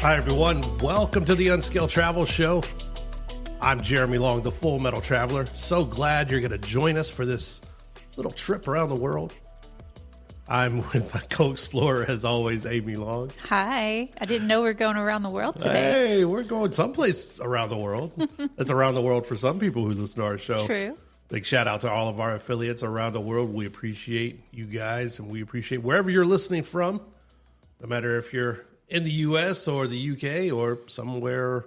Hi, everyone. Welcome to the Unscaled Travel Show. I'm Jeremy Long, the Full Metal Traveler. So glad you're going to join us for this little trip around the world. I'm with my co-explorer, as always, Amy Long. Hi. I didn't know we were going around the world today. Hey, we're going someplace around the world. It's around the world for some people who listen to our show. True. Big shout out to all of our affiliates around the world. We appreciate you guys, and we appreciate wherever you're listening from, no matter if you're in the U.S. or the UK or somewhere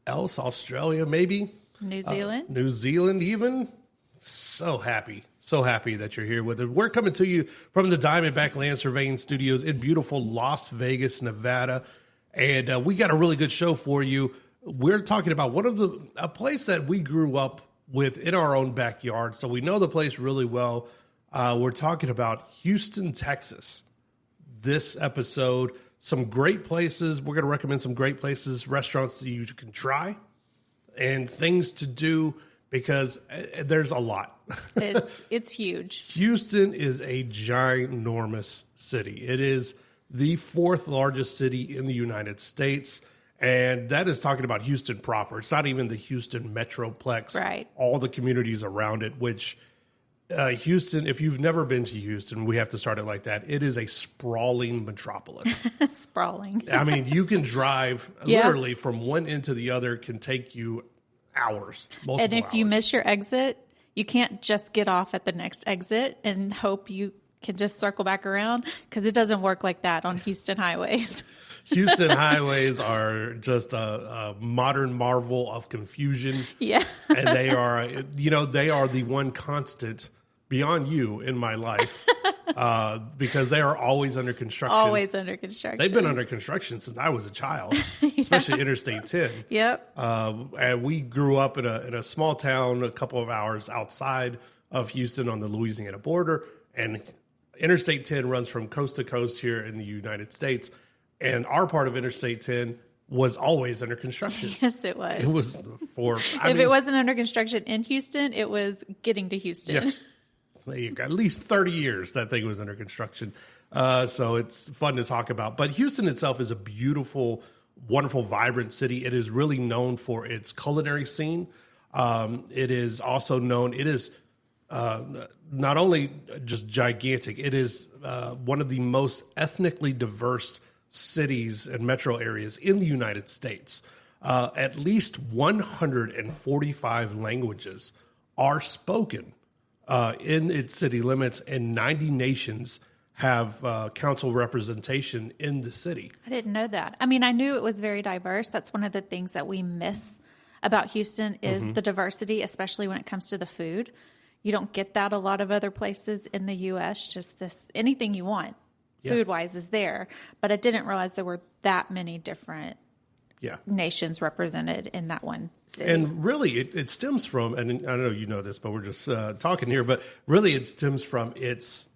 else, Australia maybe. New Zealand. New Zealand even. So happy that you're here with us. We're coming to you from the Diamondback Land Surveying Studios in beautiful Las Vegas, Nevada. And we got a really good show for you. We're talking about a place that we grew up with in our own backyard. So we know the place really well. We're talking about Houston, Texas. This episode, some great places. We're going to recommend some great places, restaurants that you can try, and things to do because there's a lot. It's huge. Houston is a ginormous city. It is the fourth largest city in the United States, and that is talking about Houston proper. It's not even the Houston Metroplex. Right. All the communities around it, which Houston, if you've never been to Houston, we have to start it like that. It is a sprawling metropolis. Sprawling. I mean, you can drive literally from one end to the other, can take you hours, multiple And if hours. you miss your exit, you can't just get off at the next exit and hope you can just circle back around, because it doesn't work like that on Houston highways. Houston highways are just a modern marvel of confusion. Yeah. And they are the one constant beyond you in my life because they are always under construction. Always under construction. They've been under construction since I was a child, especially Interstate 10. Yep. And we grew up in a small town a couple of hours outside of Houston on the Louisiana border. And Interstate 10 runs from coast to coast here in the United States. And our part of Interstate 10 was always under construction. Yes, it was. It was if it wasn't under construction in Houston, it was getting to Houston. Yeah. At least 30 years that thing was under construction. So it's fun to talk about. But Houston itself is a beautiful, wonderful, vibrant city. It is really known for its culinary scene. It is also known, it is not only just gigantic, it is one of the most ethnically diverse cities and metro areas in the United States. At least 145 languages are spoken in its city limits, and 90 nations have council representation in the city. I didn't know that. I mean, I knew it was very diverse. That's one of the things that we miss about Houston is the diversity, especially when it comes to the food. You don't get that a lot of other places in the U.S. Just anything you want, food-wise, is there. But I didn't realize there were that many different nations represented in that one city. And really, it stems from, and I know you know this, but we're just talking here, but really it stems from its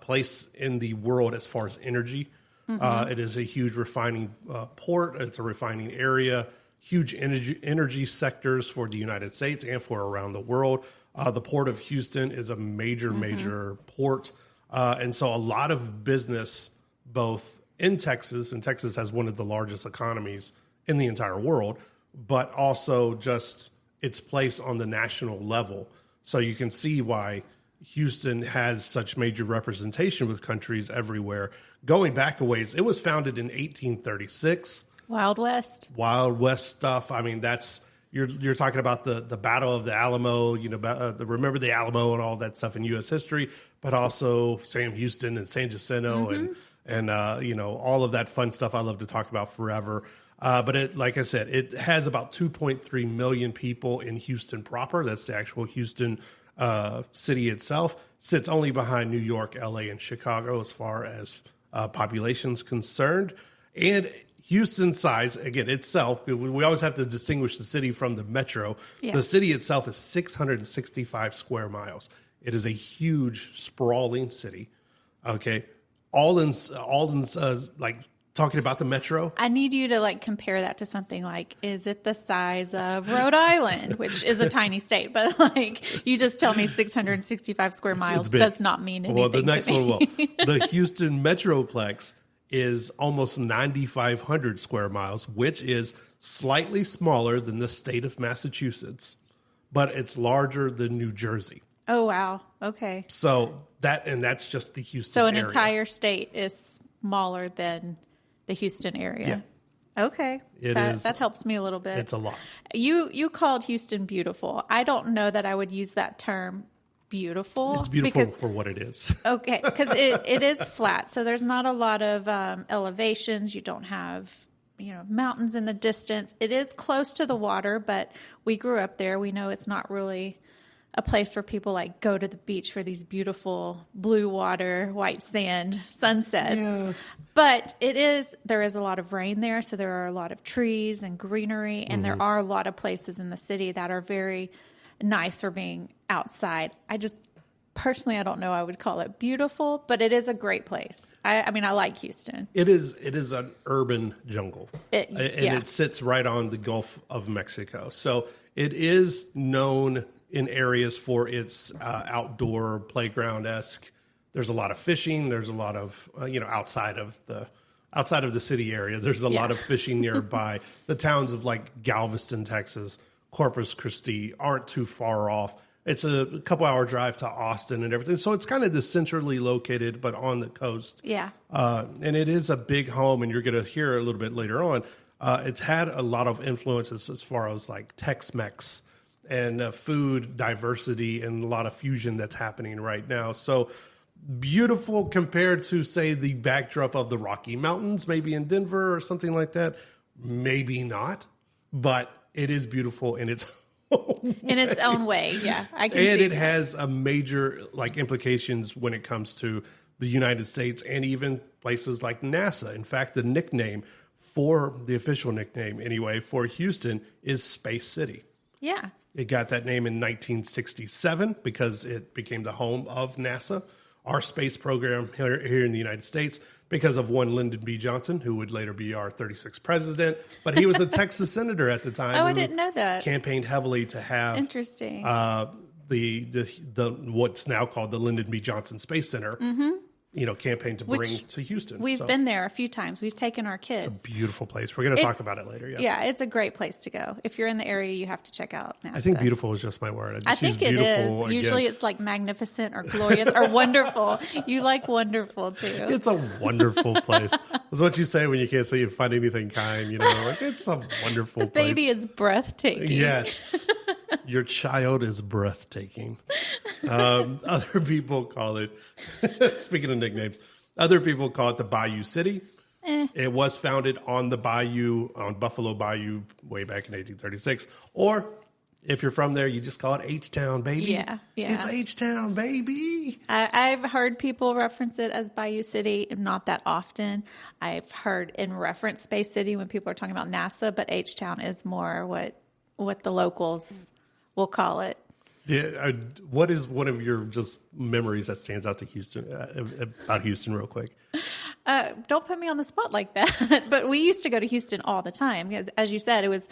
place in the world as far as energy. It is a huge refining port. It's a refining area, huge energy sectors for the United States and for around the world. The Port of Houston is a major port. And so a lot of business, both in Texas, and Texas has one of the largest economies in the entire world, but also just its place on the national level. So you can see why Houston has such major representation with countries everywhere. Going back a ways, it was founded in 1836. Wild West. Wild West stuff. I mean, that's... You're talking about the Battle of the Alamo, remember the Alamo and all that stuff in U.S. history, but also Sam Houston and San Jacinto and all of that fun stuff I love to talk about forever. But like I said, it has about 2.3 million people in Houston proper. That's the actual Houston city itself. Sits only behind New York, L.A., and Chicago as far as population's concerned. And Houston's size, again, itself, we always have to distinguish the city from the metro. Yeah. The city itself is 665 square miles. It is a huge, sprawling city. Okay. All in like talking about the metro. I need you to compare that to something like, is it the size of Rhode Island, which is a tiny state, but you just tell me 665 square miles does not mean anything. Well, the next to me. one will. The Houston Metroplex is almost 9,500 square miles, which is slightly smaller than the state of Massachusetts, but it's larger than New Jersey. Oh, wow. Okay. So that's just the Houston So an area. entire state is smaller than the Houston area. Yeah. Okay. That helps me a little bit. It's a lot. You called Houston beautiful. I don't know that I would use that term beautiful. It's beautiful for what it is. Okay, because it is flat. So there's not a lot of elevations. You don't have, mountains in the distance. It is close to the water, but we grew up there. We know it's not really a place where people like go to the beach for these beautiful blue water, white sand sunsets. Yeah. But there is a lot of rain there. So there are a lot of trees and greenery. And there are a lot of places in the city that are very nice for being outside. Personally, I don't know I would call it beautiful, but it is a great place. I like Houston. It is an urban jungle. It sits right on the Gulf of Mexico. So it is known in areas for its outdoor playground-esque. There's a lot of fishing. There's a lot of, outside of the city area, there's a lot of fishing nearby. The towns of like Galveston, Texas, Corpus Christi aren't too far off. It's a couple hour drive to Austin and everything. So it's kind of centrally located, but on the coast. Yeah. And it is a big home, and you're going to hear a little bit later on. It's had a lot of influences as far as like Tex-Mex and food diversity and a lot of fusion that's happening right now. So beautiful compared to, say, the backdrop of the Rocky Mountains, maybe in Denver or something like that. Maybe not, but it is beautiful in its in its own way. Yeah, I can see and it has a major implications when it comes to the United States and even places like NASA. In fact, the official nickname anyway for Houston is Space City. Yeah. It got that name in 1967 because it became the home of NASA, our space program here in the United States, because of one Lyndon B. Johnson, who would later be our 36th president. But he was a Texas senator at the time. Oh, I didn't know that. Campaigned heavily to have interesting the what's now called the Lyndon B. Johnson Space Center. Campaign to bring to Houston. We've been there a few times. We've taken our kids. It's a beautiful place. We're going to talk about it later. Yeah, it's a great place to go. If you're in the area, you have to check out NASA. I think beautiful is just my word. I think it is. Usually it's like magnificent or glorious or wonderful. You like wonderful too. It's a wonderful place. That's what you say when you can't say you find anything kind. Like it's a wonderful place. The baby is breathtaking. Yes. Your child is breathtaking. Other people call it, speaking of nicknames, other people call it the Bayou City. It was founded on the bayou, on Buffalo Bayou, way back in 1836. Or if you're from there, you just call it H-Town, baby. Yeah. It's H-Town, baby. I've heard people reference it as Bayou City, not that often. I've heard in reference Space City when people are talking about NASA, but H-Town is more what the locals will call it. Yeah. What is one of your just memories that stands out to Houston about Houston, real quick? Don't put me on the spot like that. But we used to go to Houston all the time. Because, as you said, it was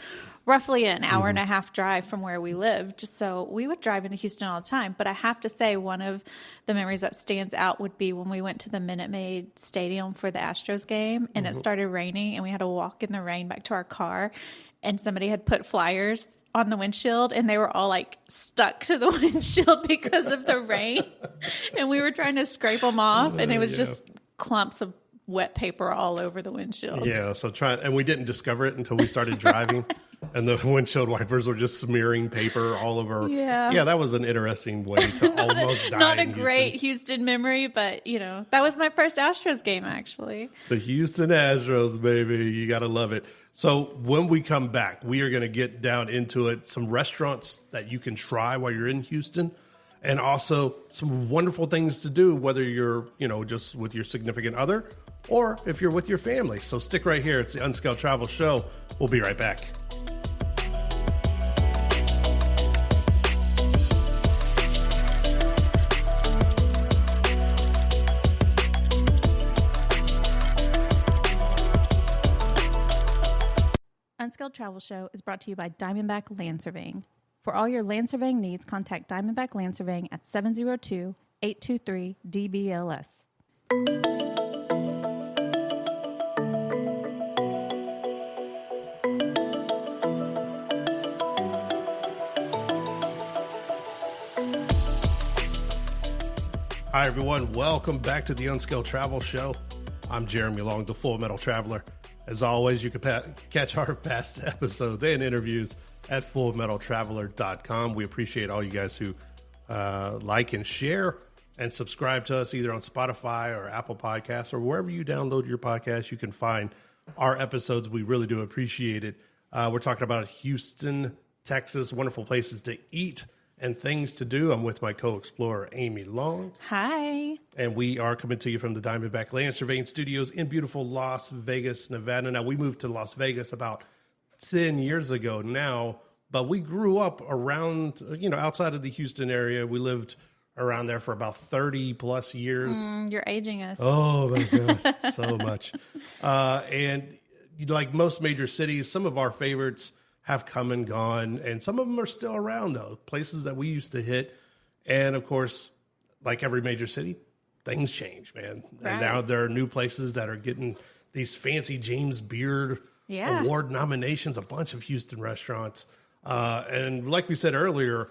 roughly an hour and a half drive from where we lived. So we would drive into Houston all the time. But I have to say, one of the memories that stands out would be when we went to the Minute Maid Stadium for the Astros game, and it started raining, and we had to walk in the rain back to our car, and somebody had put flyers on the windshield, and they were all like stuck to the windshield because of the rain. And we were trying to scrape them off, and it was just clumps of wet paper all over the windshield. Yeah, and we didn't discover it until we started driving, and the windshield wipers were just smearing paper all over. Yeah, that was an interesting way to almost die. Not a great Houston memory, but that was my first Astros game, actually. The Houston Astros, baby, you got to love it. So when we come back, we are going to get down into it. Some restaurants that you can try while you're in Houston, and also some wonderful things to do, whether you're, just with your significant other or if you're with your family. So stick right here. It's the Unscaled Travel Show. We'll be right back. Unscaled Travel Show is brought to you by Diamondback Land Surveying. For all your land surveying needs, contact Diamondback Land Surveying at 702-823-DBLS. Hi, everyone. Welcome back to the Unscaled Travel Show. I'm Jeremy Long, the Full Metal Traveler. As always, you can catch our past episodes and interviews at fullmetaltraveler.com. We appreciate all you guys who like and share and subscribe to us either on Spotify or Apple Podcasts or wherever you download your podcast. You can find our episodes. We really do appreciate it. We're talking about Houston, Texas, wonderful places to eat and things to do. I'm with my co-explorer, Amy Long. Hi. And we are coming to you from the Diamondback Land Surveying Studios in beautiful Las Vegas, Nevada. Now, we moved to Las Vegas about 10 years ago now, but we grew up around, outside of the Houston area. We lived around there for about 30 plus years. You're aging us. Oh, my God, so much. And like most major cities, some of our favorites have come and gone, and some of them are still around, though. Places that we used to hit. And, of course, like every major city, things change, man. Right. And now there are new places that are getting these fancy James Beard Award nominations, a bunch of Houston restaurants. And like we said earlier,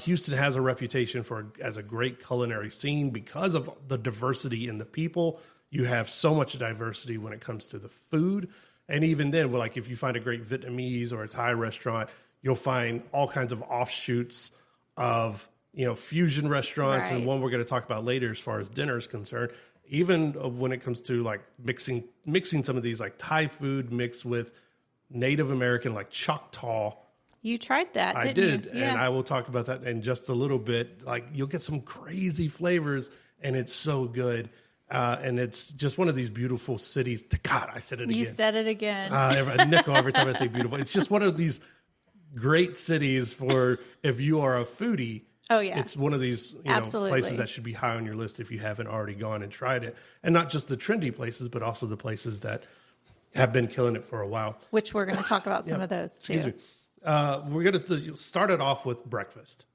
Houston has a reputation as a great culinary scene because of the diversity in the people. You have so much diversity when it comes to the food. And even then, like if you find a great Vietnamese or a Thai restaurant, you'll find all kinds of offshoots of, fusion restaurants. Right. And one we're going to talk about later as far as dinner is concerned. Even when it comes to like mixing some of these like Thai food mixed with Native American, like Choctaw. You tried that, I did. Yeah. And I will talk about that in just a little bit. Like you'll get some crazy flavors and it's so good. And it's just one of these beautiful cities. God, I said it again. You said it again. A nickel every time I say beautiful. It's just one of these great cities for if you are a foodie. Oh, yeah. It's one of these places that should be high on your list if you haven't already gone and tried it. And not just the trendy places, but also the places that have been killing it for a while. Which we're going to talk about some of those, too. Excuse me. We're going to start it off with breakfast.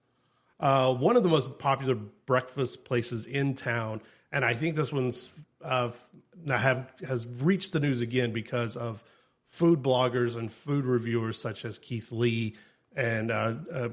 One of the most popular breakfast places in town, and I think this one's has reached the news again because of food bloggers and food reviewers such as Keith Lee and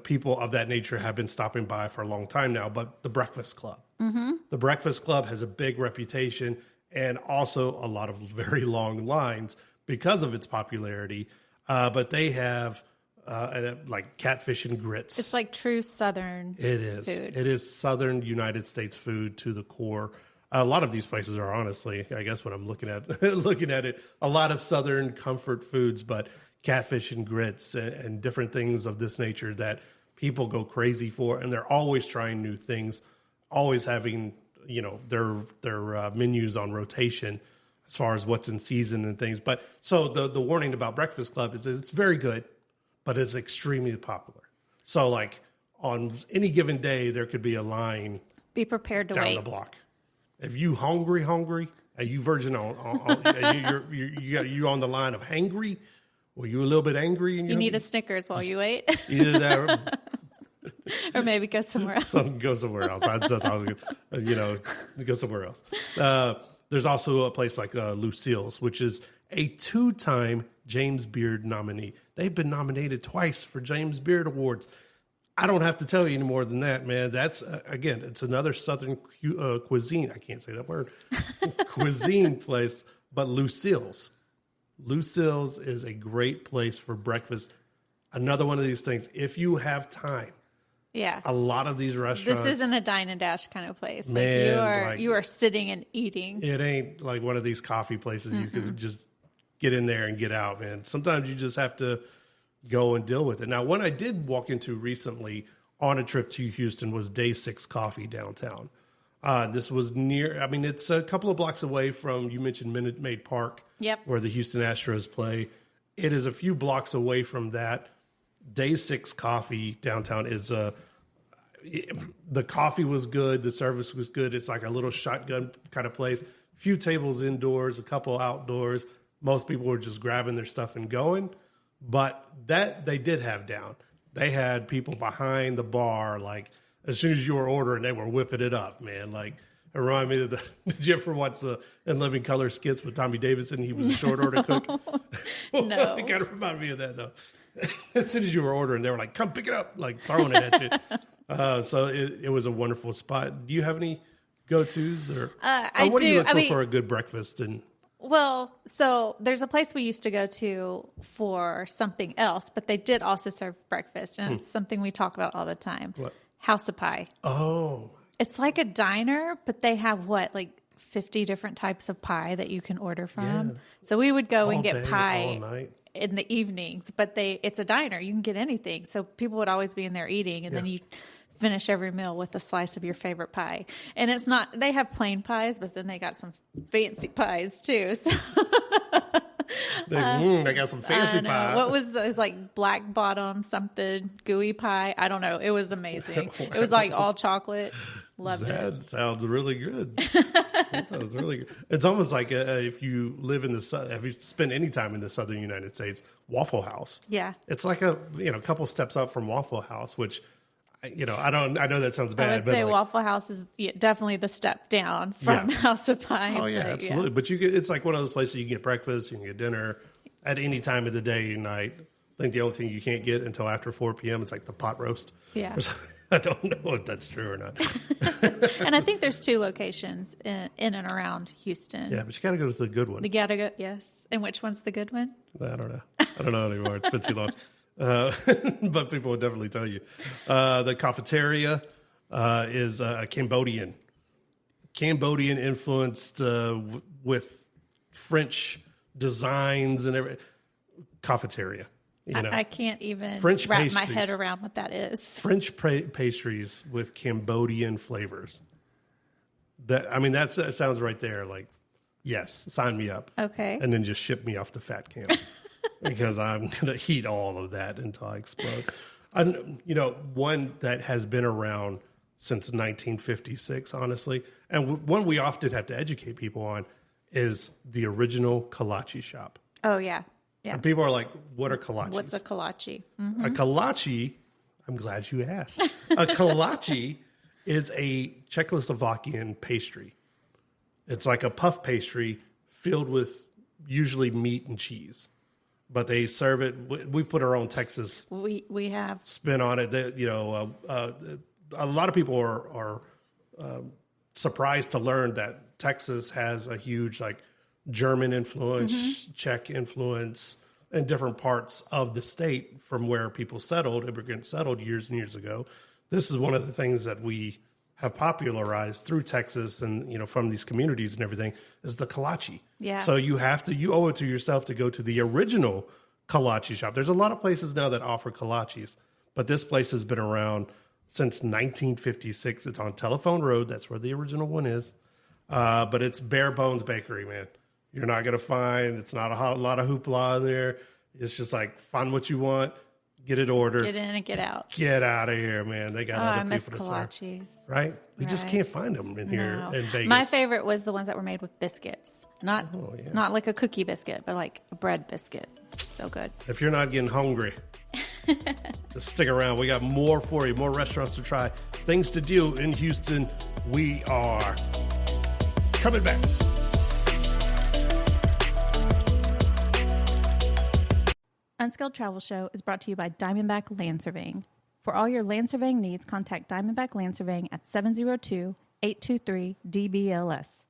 people of that nature have been stopping by for a long time now. But the Breakfast Club. Mm-hmm. The Breakfast Club has a big reputation and also a lot of very long lines because of its popularity. But they have like catfish and grits. It's like true Southern food. It is Southern United States food to the core. A lot of these places are honestly, I guess when I'm looking at it, a lot of Southern comfort foods, but catfish and grits and different things of this nature that people go crazy for. And they're always trying new things, always having, their menus on rotation as far as what's in season and things. But so the warning about Breakfast Club is it's very good, but it's extremely popular. So like on any given day, there could be a line. Be prepared to down wait. The block. If you hungry, and you virgin you on the line of hangry, or you a little bit angry, and you need a Snickers while you wait. Either that, or maybe go somewhere else. Go somewhere else. Go somewhere else. There's also a place like Lucille's, which is a 2-time James Beard nominee. They've been nominated twice for James Beard Awards. I don't have to tell you any more than that, man. That's, again, it's another Southern cuisine. I can't say that word. Cuisine place, but Lucille's. Lucille's is a great place for breakfast. Another one of these things, if you have time. Yeah. A lot of these restaurants. This isn't a dine and dash kind of place. Man, you are sitting and eating. It ain't like one of these coffee places you can just get in there and get out, man. Sometimes you just have to go and deal with it. Now, one I did walk into recently on a trip to Houston was Day 6 Coffee downtown. This was it's a couple of blocks away from, you mentioned Minute Maid Park, where the Houston Astros play. It is a few blocks away from that. Day 6 Coffee downtown is the coffee was good. The service was good. It's like a little shotgun kind of place. Few tables indoors, a couple outdoors. Most people were just grabbing their stuff and going. But that they did have down. They had people behind the bar, like as soon as you were ordering, they were whipping it up, man. Like it reminded me of did you ever watch the In Living Color skits with Tommy Davidson? He was a short order cook. No. It kind of reminded me of that though. as soon as you were ordering, they were like, come pick it up, like throwing it at you. So it was a wonderful spot. Do you have any go-tos or what do you look for a good breakfast? Well, so there's a place we used to go to for something else, but they did also serve breakfast, and it's something we talk about all the time. What? House of Pie. Oh. It's like a diner, but they have 50 different types of pie that you can order from. Yeah. So we would go and get pie in the evenings, but it's a diner. You can get anything. So people would always be in there eating, and then you finish every meal with a slice of your favorite pie. And it's not, they have plain pies, but then they got some fancy pies too. So I got some fancy pie. What was it was like black bottom something gooey pie? I don't know. It was amazing. It was like all chocolate. Loved it. That sounds really good. That sounds really good. It's almost like if you live in if you spend any time in the southern United States, Waffle House. Yeah. It's like a couple steps up from Waffle House, which I know that sounds bad. I would say Waffle House is definitely the step down from House of Pie. Oh yeah, absolutely. But it's like one of those places you can get breakfast, you can get dinner at any time of the day or night. I think the only thing you can't get until after 4 p.m. is like the pot roast. Yeah. I don't know if that's true or not. And I think there's 2 locations in and around Houston. Yeah, but you got to go to the good one. You got to go, yes. And which one's the good one? I don't know. I don't know anymore. It's been too long. But people will definitely tell you. The cafeteria is Cambodian influenced with French designs and everything. Cafeteria. I can't even French wrap pastries. my head around what that is. French pastries with Cambodian flavors. That sounds right there. Like, yes, sign me up. Okay. And then just ship me off to Fat Camp. Because I'm going to eat all of that until I explode. One that has been around since 1956, honestly, and one we often have to educate people on is the original kolache shop. Oh, yeah. Yeah. And people are like, what are kolaches? What's a kolache? Mm-hmm. A kolache, I'm glad you asked. A kolache is a Czechoslovakian pastry. It's like a puff pastry filled with usually meat and cheese. But they serve it. We put our own Texas. We have spin on it. That a lot of people are surprised to learn that Texas has a huge German influence, Czech influence, in different parts of the state from where immigrants settled years and years ago. This is one of the things that we have popularized through Texas and, from these communities and everything is the kolache. Yeah. So you owe it to yourself to go to the original kolache shop. There's a lot of places now that offer kolaches, but this place has been around since 1956. It's on Telephone Road. That's where the original one is. But it's bare bones bakery, man. You're not going to find, it's not a lot of hoopla in there. It's just like, find what you want, get it ordered. Get in and get out. Get out of here, man. They got other I miss people to kolaches. serve. Right? You just can't find them in here in Vegas. My favorite was the ones that were made with biscuits. Not like a cookie biscuit, but like a bread biscuit. So good. If you're not getting hungry, just stick around. We got more for you, more restaurants to try, things to do in Houston. We are coming back. Unscaled Travel Show is brought to you by Diamondback Land Surveying. For all your land surveying needs, contact Diamondback Land Surveying at 702-823-DBLS.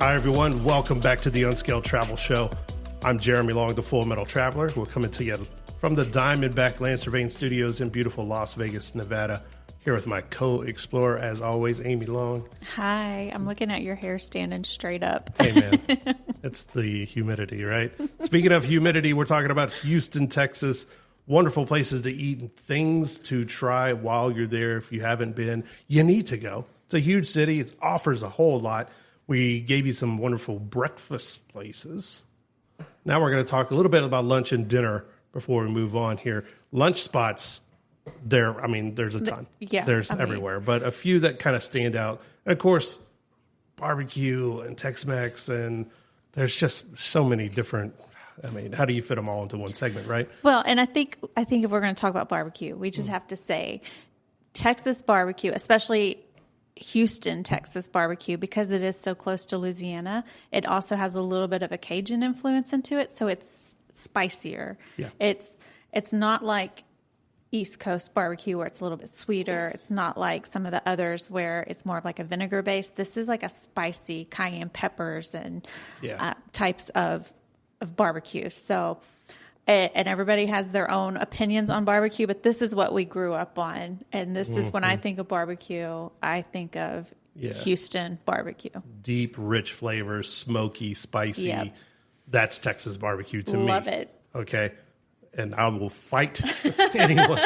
Hi, everyone. Welcome back to the Unscaled Travel Show. I'm Jeremy Long, the Full Metal Traveler. We're coming to you from the Diamondback Land Surveying Studios in beautiful Las Vegas, Nevada. Here with my co-explorer, as always, Amy Long. Hi. I'm looking at your hair standing straight up. Hey, man. It's the humidity, right? Speaking of humidity, we're talking about Houston, Texas. Wonderful places to eat and things to try while you're there. If you haven't been, you need to go. It's a huge city. It offers a whole lot. We gave you some wonderful breakfast places. Now we're going to talk a little bit about lunch and dinner before we move on here. Lunch spots, there's a ton. There's everywhere, but a few that kind of stand out. And of course, barbecue and Tex-Mex, and there's just so many different. How do you fit them all into one segment, right? Well, and I think if we're going to talk about barbecue, we just have to say Texas barbecue, especially Houston, Texas barbecue, because it is so close to Louisiana, it also has a little bit of a Cajun influence into it, so it's spicier. Yeah. It's not like East Coast barbecue where it's a little bit sweeter. It's not like some of the others where it's more of like a vinegar base. This is like a spicy cayenne peppers and types of barbecue. So, and everybody has their own opinions on barbecue, but this is what we grew up on. And this is when I think of barbecue, I think of Houston barbecue. Deep, rich flavors, smoky, spicy. Yep. That's Texas barbecue to me. Love it. Okay. And I will fight anyone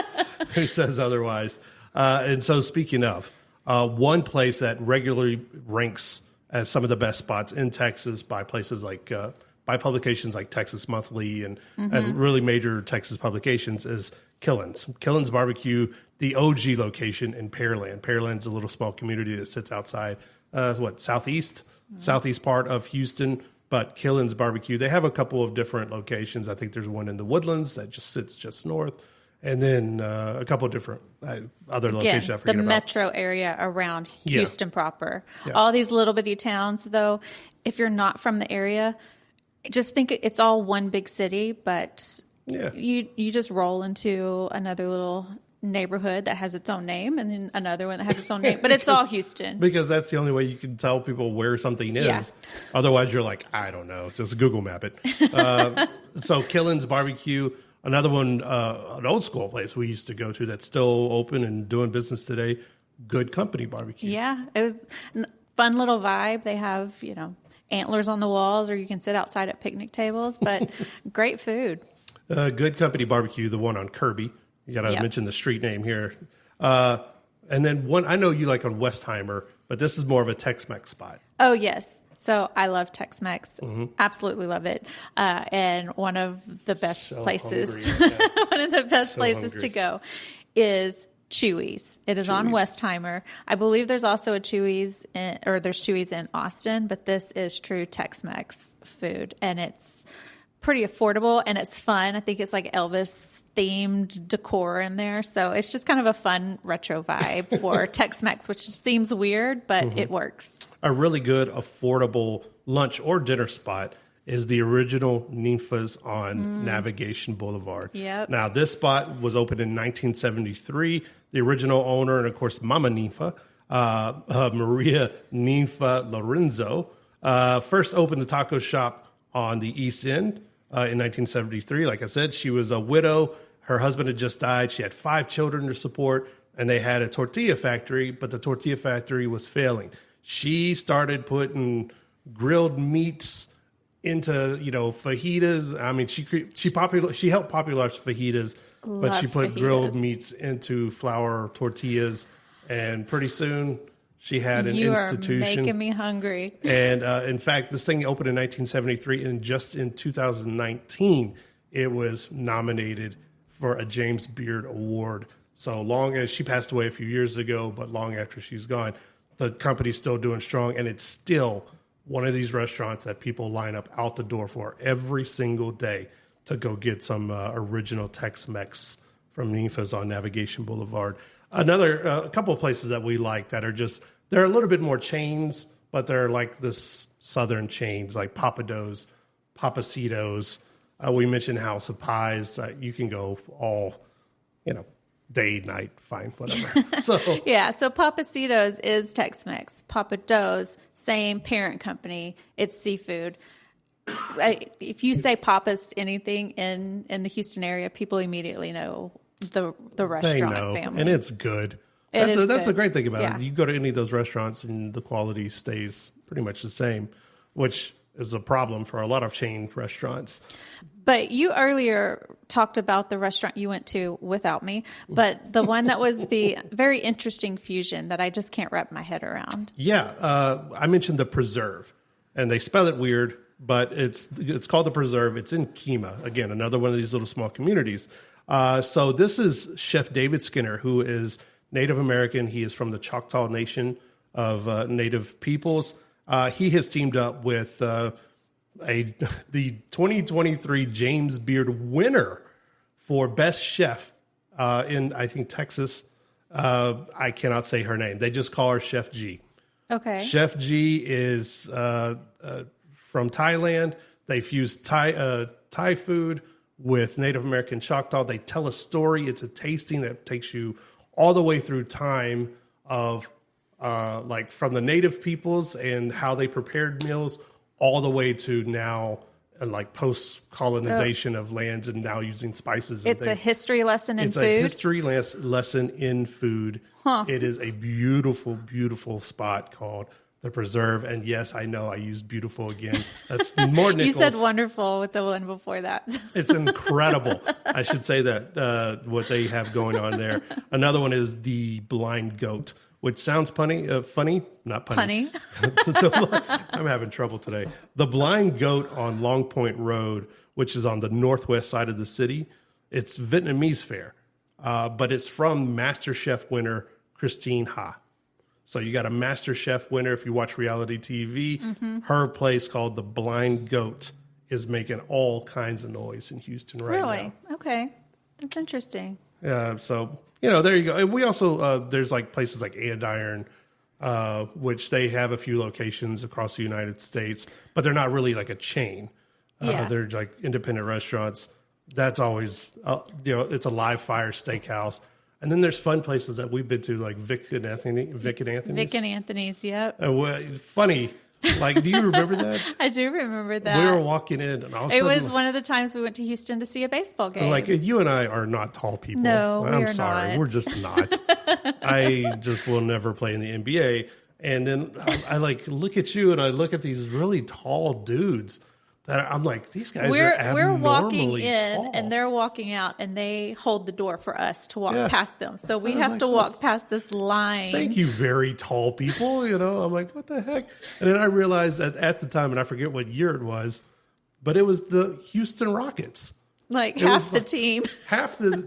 who says otherwise. And so speaking of, one place that regularly ranks as some of the best spots in Texas by places like, by publications like Texas Monthly and really major Texas publications is Killen's. Killen's Barbecue, the OG location in Pearland. Pearland's a little small community that sits outside, southeast part of Houston. But Killen's Barbecue, they have a couple of different locations. I think there's one in the Woodlands that just sits just north. And then a couple of different other locations I forget the about. metro area around Houston proper. Yeah. All these little bitty towns, though, if you're not from the area, just think it's all one big city, but you just roll into another little neighborhood that has its own name and then another one that has its own name, but it's all Houston. Because that's the only way you can tell people where something is. Yeah. Otherwise, you're like, I don't know, just Google map it. So Killen's Barbecue, another one, an old school place we used to go to that's still open and doing business today, Good Company Barbecue. Yeah, it was a fun little vibe. They have, antlers on the walls, or you can sit outside at picnic tables, but great food. Good Company Barbecue, the one on Kirby. You got to mention the street name here. And then one I know you like on Westheimer, but this is more of a Tex-Mex spot. Oh, yes. So I love Tex-Mex. Absolutely love it. And one of the best places, one of the best places to go is Chewy's. It is on Westheimer. I believe there's also a Chewy's, there's Chewy's in Austin, but this is true Tex-Mex food. And it's pretty affordable and it's fun. I think it's like Elvis themed decor in there. So it's just kind of a fun retro vibe for Tex-Mex, which seems weird, but it works. A really good, affordable lunch or dinner spot is the original Ninfa's on Navigation Boulevard. Yep. Now, this spot was opened in 1973. The original owner, and of course, Mama Ninfa, Maria Ninfa Lorenzo, first opened the taco shop on the East End in 1973. Like I said, she was a widow. Her husband had just died. She had 5 children to support, and they had a tortilla factory, but the tortilla factory was failing. She started putting grilled meats into, fajitas. I mean, she helped popularize fajitas, but she put grilled meats into flour tortillas, and pretty soon she had an institution. You are making me hungry. And in fact, this thing opened in 1973, and just in 2019, it was nominated for a James Beard Award. So long as she passed away a few years ago, but long after she's gone, the company's still doing strong, and it's still one of these restaurants that people line up out the door for every single day to go get some original Tex-Mex from Ninfa's on Navigation Boulevard. A couple of places that we like that are just, they're a little bit more chains, but they're like this southern chains, like Papados, Papacitos. We mentioned House of Pies. You can go all, day, night, fine, whatever. So Papacitos is Tex-Mex. Papados, same parent company. It's seafood. If you say Papa's anything in the Houston area, people immediately know the restaurant family. And it's good. That's the great thing about it. You go to any of those restaurants and the quality stays pretty much the same, which is a problem for a lot of chain restaurants. But you earlier talked about the restaurant you went to without me, but the one that was the very interesting fusion that I just can't wrap my head around. Yeah, I mentioned the Preserve, and they spell it weird, but it's called the Preserve. It's in Kemah. Again, another one of these little small communities. So this is Chef David Skinner, who is Native American. He is from the Choctaw Nation of Native peoples. He has teamed up with the 2023 James Beard winner for Best Chef in, I think, Texas. I cannot say her name. They just call her Chef G. Okay. Chef G is from Thailand. They fuse Thai food with Native American Choctaw. They tell a story. It's a tasting that takes you all the way through time of like from the native peoples and how they prepared meals all the way to now like post-colonization of lands and now using spices and it's things. A history lesson in food? It's a history lesson in food. Huh. It is a beautiful, beautiful spot called The Preserve. And yes, I know I used beautiful again. That's more Nichols. You said wonderful with the one before that. It's incredible. I should say that what they have going on there. Another one is The Blind Goat, which sounds funny, not punny. I'm having trouble today. The Blind Goat on Long Point Road, which is on the northwest side of the city. It's Vietnamese fare, but it's from MasterChef winner Christine Ha. So you got a MasterChef winner if you watch reality TV. Mm-hmm. Her place called The Blind Goat is making all kinds of noise in Houston right now. Really? Okay. That's interesting. So, there you go. And we also, there's like places like Andiron, which they have a few locations across the United States, but they're not really like a chain. They're like independent restaurants. That's always, it's a live fire steakhouse. And then there's fun places that we've been to, like Vic and Anthony's. Vic and Anthony's, yep. Funny. Like, do you remember that? I do remember that. We were walking in, and all of a sudden, it was one of the times we went to Houston to see a baseball game. Like, you and I are not tall people. No, I'm sorry. not. We're just not. I just will never play in the NBA. And then I like look at you, and I look at these really tall dudes. That I'm like, these guys are abnormally We're walking in, tall. and they're walking out, and they hold the door for us to walk past them. So we have to walk past this line. Thank you, very tall people. I'm like, what the heck? And then I realized that at the time, and I forget what year it was, but it was the Houston Rockets. Like half the team. Half the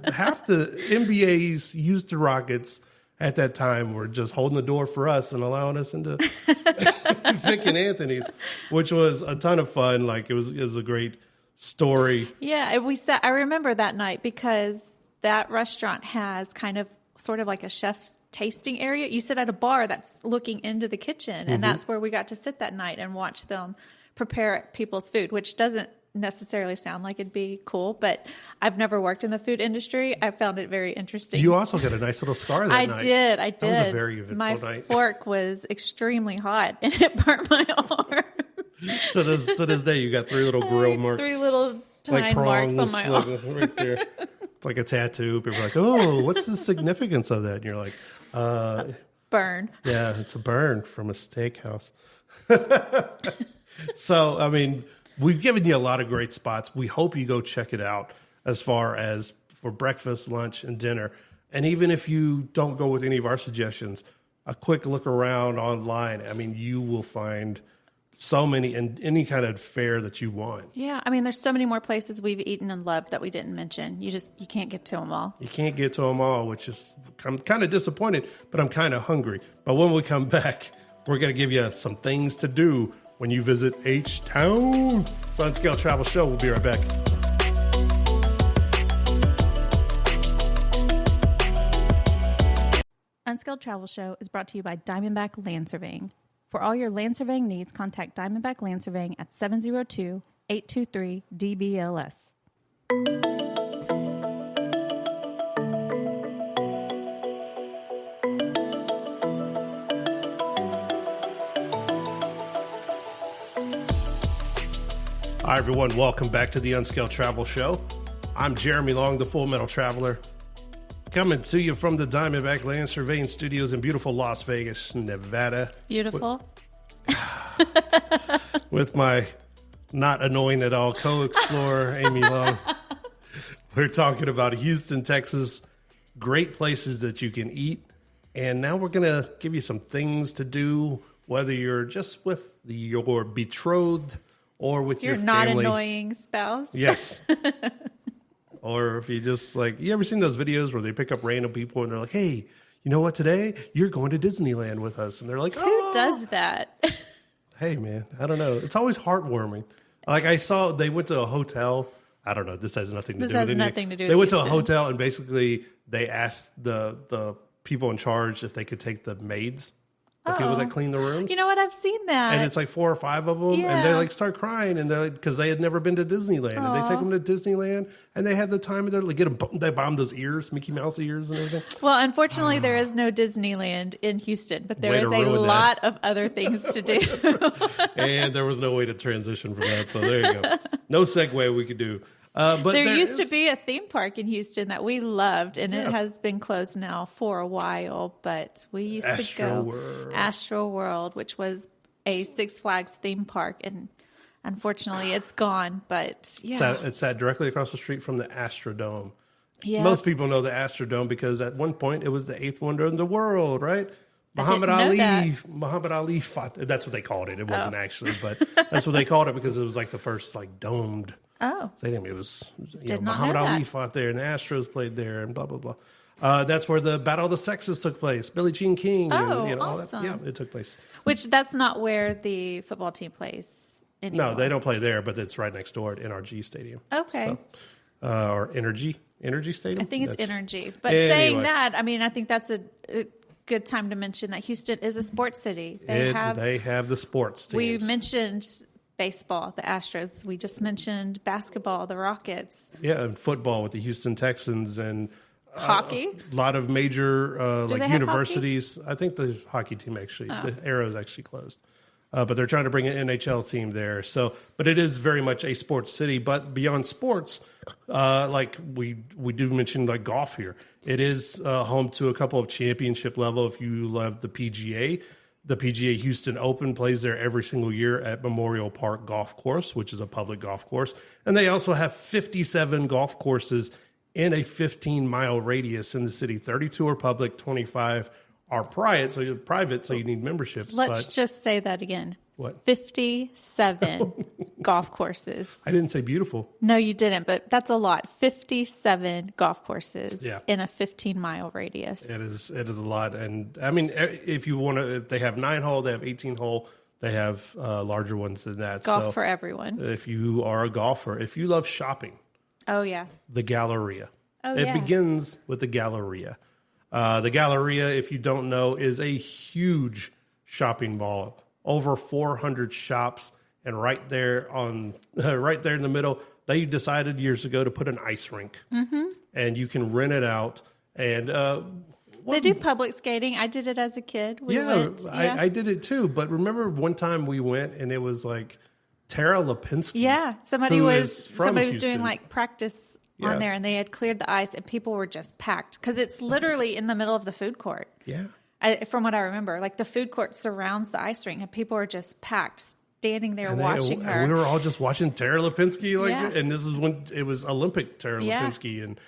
NBA's Houston Rockets at that time were just holding the door for us and allowing us into Vic and Anthony's, which was a ton of fun. Like it was a great story. Yeah, I remember that night because that restaurant has kind of sort of like a chef's tasting area. You sit at a bar that's looking into the kitchen, and that's where we got to sit that night and watch them prepare people's food, which doesn't necessarily sound like it'd be cool, but I've never worked in the food industry. I found it very interesting. You also got a nice little scar that night. I did. That was a very eventful night. My fork was extremely hot and it burnt my arm. To this day, you got 3 little grill marks. 3 little tine marks on my arm. Right there. It's like a tattoo. People are like, oh, what's the significance of that? And you're like, burn. Yeah, it's a burn from a steakhouse. So, I mean, we've given you a lot of great spots. We hope you go check it out as far as for breakfast, lunch, and dinner. And even if you don't go with any of our suggestions, a quick look around online. I mean, you will find so many and any kind of fare that you want. Yeah, I mean, there's so many more places we've eaten and loved that we didn't mention. You can't get to them all. You can't get to them all, which is, I'm kind of disappointed, but I'm kind of hungry. But when we come back, we're going to give you some things to do when you visit H-Town. It's Unscaled Travel Show. We'll be right back. Unscaled Travel Show is brought to you by Diamondback Land Surveying. For all your land surveying needs, contact Diamondback Land Surveying at 702-823-DBLS. Hi, everyone. Welcome back to the Unscaled Travel Show. I'm Jeremy Long, the Full Metal Traveler, coming to you from the Diamondback Land Surveying Studios in beautiful Las Vegas, Nevada. Beautiful. With my not annoying at all co-explorer, Amy Long. We're talking about Houston, Texas, great places that you can eat. And now we're going to give you some things to do, whether you're just with your betrothed or with your family. Your not annoying spouse. Yes. Or if you just like, you ever seen those videos where they pick up random people and they're like, hey, you know what, today you're going to Disneyland with us. And they're like, oh. Who does that? Hey, man, I don't know. It's always heartwarming. Like I saw they went to a hotel. I don't know. This has nothing to do with it. Nothing to do with They went to a Houston. hotel and basically they asked the people in charge if they could take the maids, the people that clean the rooms. You know what? I've seen that. And it's like 4 or 5 of them, and they like start crying, and they're because they had never been to Disneyland, and they take them to Disneyland, and they have the time of their they bomb those ears, Mickey Mouse ears, and everything. Well, unfortunately, there is no Disneyland in Houston, but there is a lot of other things to do. And there was no way to transition from that, so there you go. No segue we could do. But there used to be a theme park in Houston that we loved, and it has been closed now for a while, but we used to go Astro World, which was a Six Flags theme park, and unfortunately it's gone, but It's sat directly across the street from the Astrodome. Yeah. Most people know the Astrodome because at one point it was the 8th wonder in the world, right? Muhammad Ali fought. That's what they called it. It wasn't actually, but that's what they called it because it was like the first like domed stadium. It was Muhammad Ali fought there, and the Astros played there, and blah blah blah. That's where the Battle of the Sexes took place. Billie Jean King. Awesome. All that. Yeah, it took place. Which that's not where the football team plays anymore. No, they don't play there, but it's right next door at NRG Stadium. Okay. So, or Energy Stadium. I think it's Energy. But saying that, I mean, I think that's a good time to mention that Houston is a sports city. They have the sports teams. We mentioned baseball, the Astros. We just mentioned basketball, the Rockets. Yeah, and football with the Houston Texans, and hockey. A lot of major like universities. Hockey? I think the hockey team the Arrows actually closed. But they're trying to bring an NHL team there. So, but it is very much a sports city. But beyond sports, like we do mention like golf here. It is home to a couple of championship level. If you love the PGA Houston Open plays there every single year at Memorial Park Golf Course, which is a public golf course. And they also have 57 golf courses in a 15-mile radius in the city. 32 are public, 25 are private, so you need memberships. Let's just say that again. What? 57 golf courses. I didn't say beautiful. No, you didn't, but that's a lot. 57 golf courses in a 15-mile radius. It is a lot. And I mean, if they have 9-hole, they have 18-hole, they have larger ones than that. Golf for everyone. If you are a golfer, if you love shopping. Oh, yeah. The Galleria. It begins with the Galleria. The Galleria, if you don't know, is a huge shopping mall. Over 400 shops, and right there in the middle, they decided years ago to put an ice rink, and you can rent it out. And they do public skating. I did it as a kid. I did it too. But remember one time we went, and it was like Tara Lipinski. Yeah, somebody was doing like practice on there, and they had cleared the ice, and people were just packed because it's literally in the middle of the food court. Yeah. From what I remember, like the food court surrounds the ice rink, and people are just packed, standing there watching her. And we were all just watching Tara Lipinski, and this is when it was Olympic Tara Lipinski, and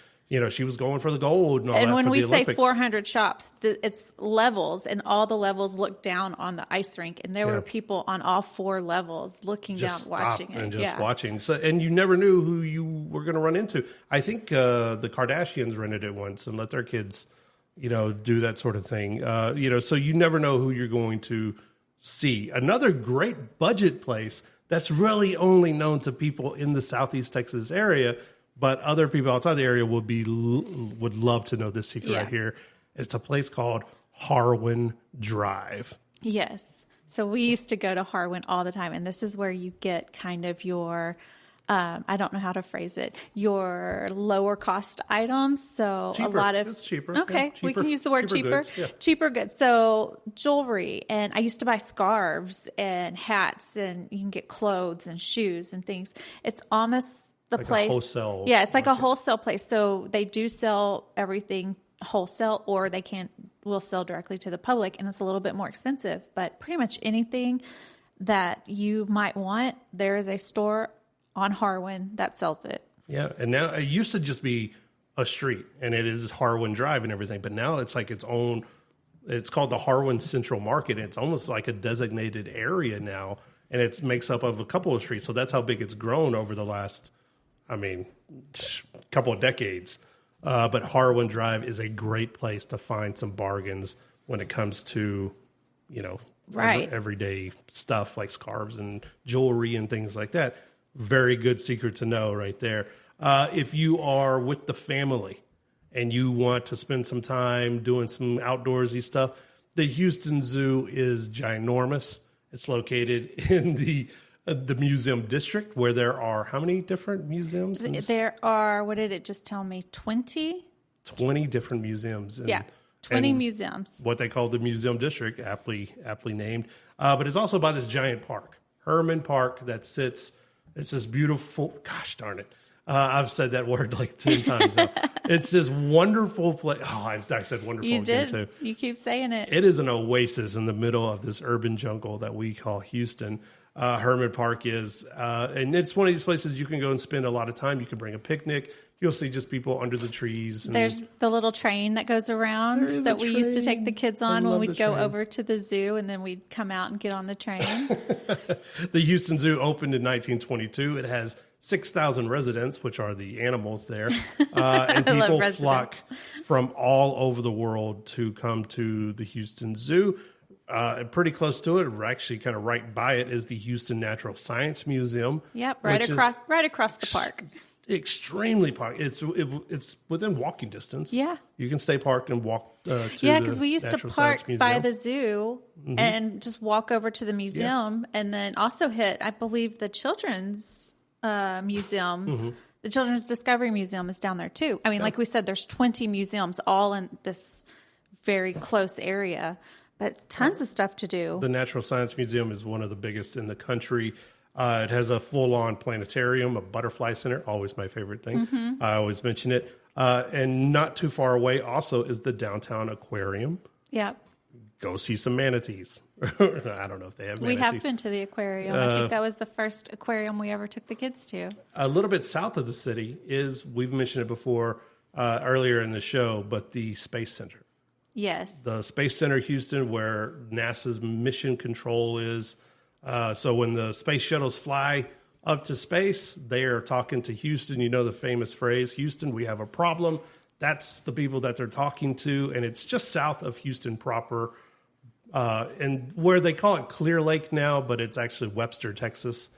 she was going for the gold and all that. And when we say Olympics. 400 shops, it's levels, and all the levels look down on the ice rink, and there were people on all 4 levels looking just down, watching it, and just watching. So, and you never knew who you were going to run into. I think the Kardashians rented it once and let their kids. Do that sort of thing. So you never know who you're going to see. Another great budget place that's really only known to people in the Southeast Texas area, but other people outside the area would love to know this secret right here. It's a place called Harwin Drive. Yes. So we used to go to Harwin all the time, and this is where you get kind of your I don't know how to phrase it, your lower cost items. So cheaper. A lot of it's cheaper. Okay, cheaper, we can use the word cheaper. Cheaper goods. So jewelry, and I used to buy scarves and hats, and you can get clothes and shoes and things. It's almost the place. A wholesale. Yeah, it's like a wholesale place. So they do sell everything wholesale, or will sell directly to the public, and it's a little bit more expensive. But pretty much anything that you might want, there is a store on Harwin that sells it. Yeah, and now it used to just be a street, and it is Harwin Drive and everything, but now it's like its own. It's called the Harwin Central Market. And it's almost like a designated area now, and it makes up of a couple of streets. So that's how big it's grown over the last, couple of decades. But Harwin Drive is a great place to find some bargains when it comes to, everyday stuff like scarves and jewelry and things like that. Very good secret to know right there. If you are with the family and you want to spend some time doing some outdoorsy stuff, the Houston Zoo is ginormous. It's located in the museum district where there are how many different museums? There are, what did it just tell me, 20? 20 different museums. 20 museums. What they call the museum district, aptly named. But it's also by this giant park, Herman Park, that sits, it's this beautiful, gosh darn it. I've said that word like 10 times now. It's this wonderful place. Oh, I said wonderful You again, did. too. You keep saying it. It is an oasis in the middle of this urban jungle that we call Houston. Herman Park is. And it's one of these places you can go and spend a lot of time. You can bring a picnic. You'll see just people under the trees. And there's the little train that goes around that we used to take the kids on when we'd go over to the zoo, and then we'd come out and get on the train. The Houston Zoo opened in 1922. It has 6,000 residents, which are the animals there. And people flock from all over the world to come to the Houston Zoo. Pretty close to it, actually kind of right by it, is the Houston Natural Science Museum. Yep, right across the park. Extremely parked. It's within walking distance. Yeah, you can stay parked and walk to because we used to park by the zoo and just walk over to the museum, and then also hit, I believe, the children's museum. The Children's Discovery Museum is down there too. I mean, like we said, there's 20 museums all in this very close area, but tons of stuff to do. The Natural Science Museum is one of the biggest in the country. It has a full-on planetarium, a butterfly center, always my favorite thing. I always mention it. And not too far away also is the downtown aquarium. Yeah. Go see some manatees. I don't know if they have manatees. We have been to the aquarium. I think that was the first aquarium we ever took the kids to. A little bit south of the city is, we've mentioned it before earlier in the show, but the Space Center. Yes. The Space Center Houston, where NASA's mission control is. So when the space shuttles fly up to space, they are talking to Houston. You know the famous phrase, Houston, we have a problem. That's the people that they're talking to. And it's just south of Houston proper. And where they call it Clear Lake now, but it's actually Webster, Texas.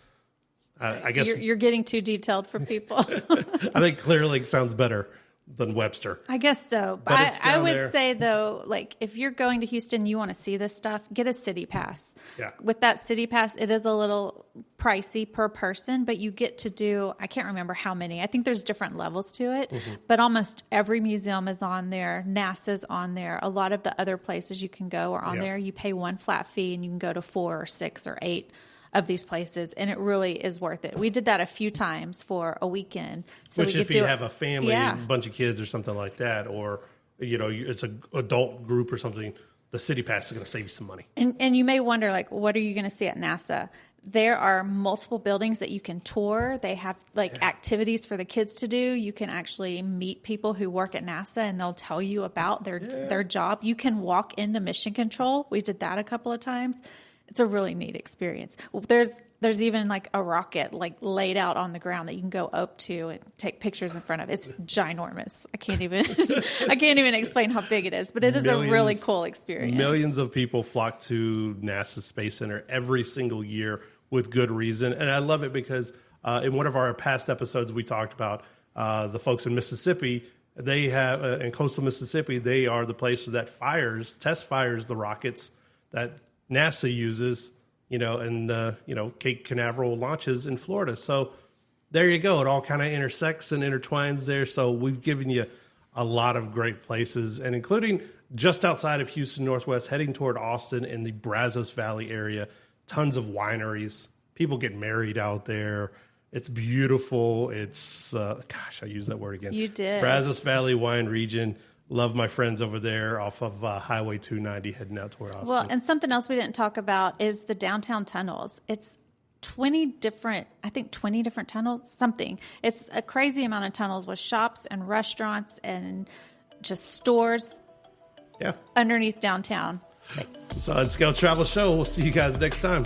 I guess you're getting too detailed for people. I think Clear Lake sounds better than Webster. I guess so. But I would say, though, like, if you're going to Houston, you want to see this stuff, get a city pass. Yeah. With that city pass, it is a little pricey per person, but you get to do, I can't remember how many. I think there's different levels to it, but almost every museum is on there. NASA's on there. A lot of the other places you can go are on there. You pay one flat fee and you can go to 4 or 6 or 8 of these places, and it really is worth it. We did that a few times for a weekend. So which, if you have a family, a bunch of kids or something like that, or it's an adult group or something, the city pass is going to save you some money. And you may wonder, like, what are you going to see at NASA? There are multiple buildings that you can tour. They have activities for the kids to do. You can actually meet people who work at NASA, and they'll tell you about their job. You can walk into Mission Control. We did that a couple of times. It's a really neat experience. There's even like a rocket laid out on the ground that you can go up to and take pictures in front of. It's ginormous. I can't even explain how big it is, but it is a really cool experience. Millions of people flock to NASA Space Center every single year with good reason. And I love it because in one of our past episodes, we talked about the folks in Mississippi. They have in coastal Mississippi, they are the place that test fires the rockets that NASA uses, and Cape Canaveral launches in Florida. So there you go. It all kind of intersects and intertwines there. So we've given you a lot of great places, and including just outside of Houston Northwest, heading toward Austin in the Brazos Valley area, tons of wineries. People get married out there. It's beautiful. It's, I used that word again. You did. Brazos Valley wine region. Love my friends over there off of Highway 290 heading out toward Austin. Well, and something else we didn't talk about is the downtown tunnels. It's 20 different tunnels, something. It's a crazy amount of tunnels with shops and restaurants and just stores underneath downtown. It's Unscaled Travel Show. We'll see you guys next time.